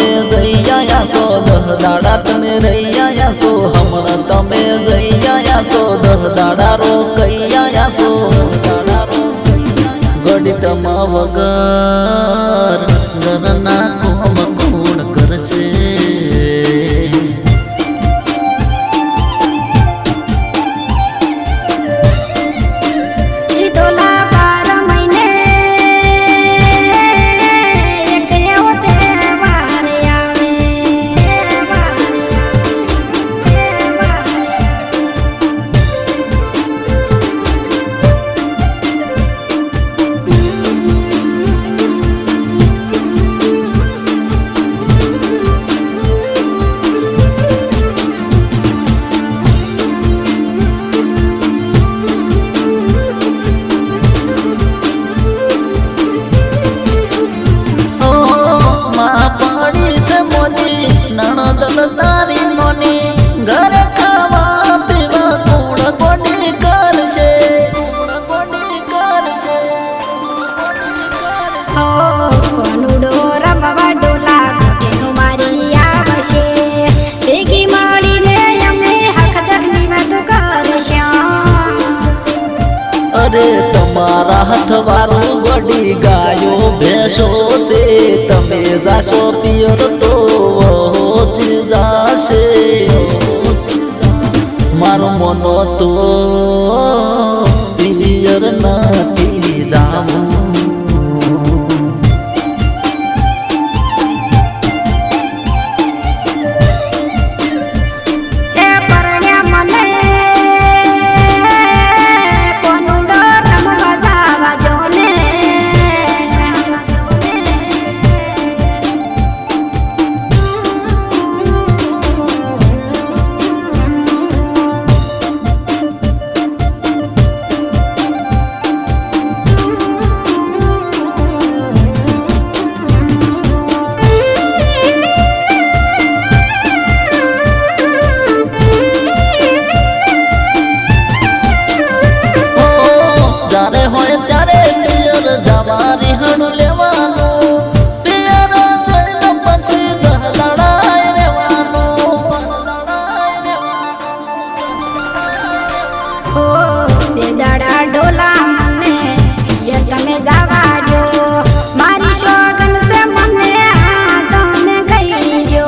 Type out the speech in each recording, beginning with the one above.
તમે જઈ આયા છો 10 દાડા તમે રહી આયા છો હમણાં તમે જઈ આયા છો 10 દાડા રોકાઈ આયા છો ગણિતમાં વગર ઘરના કોમ કોણ કરશે તારી મોની ઘરે ખાવા પીવા કોણ કોડી કરશે કોનુડો રમવા ડોલા ઘોટેનું મારી આવશે ભેગી મળીને અમે હકદરની વાતો કરશું અરે તમારા હાથવાળું ગોડી ગાયો ભેંસો છે તમે જાશો પિયર તો જાશે મારું મનો તો પિયર નથી જાવું જ્યારે હોય ત્યારે પિયર જવાની હણું લેવાનું પિયર જઈને પછી 10 દાડા રહેવાનું 2 દાડા ડોલા મને પિયર તમે જવા દો મારી શોગન છે મને તમે કહી દો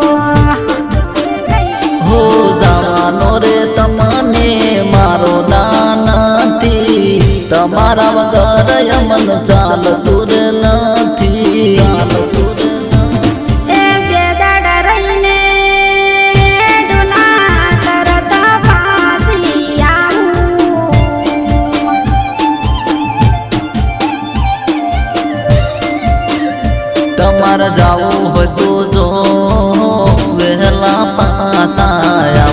હો જવાનો રે તમને મારો નાનાથી તમારા વગર યમન ચાલતું નથી એ 2 દાડા રહીને ડોલા તરત પાછી આવું તમારે જાવું હોય તો જો વહેલા પાછા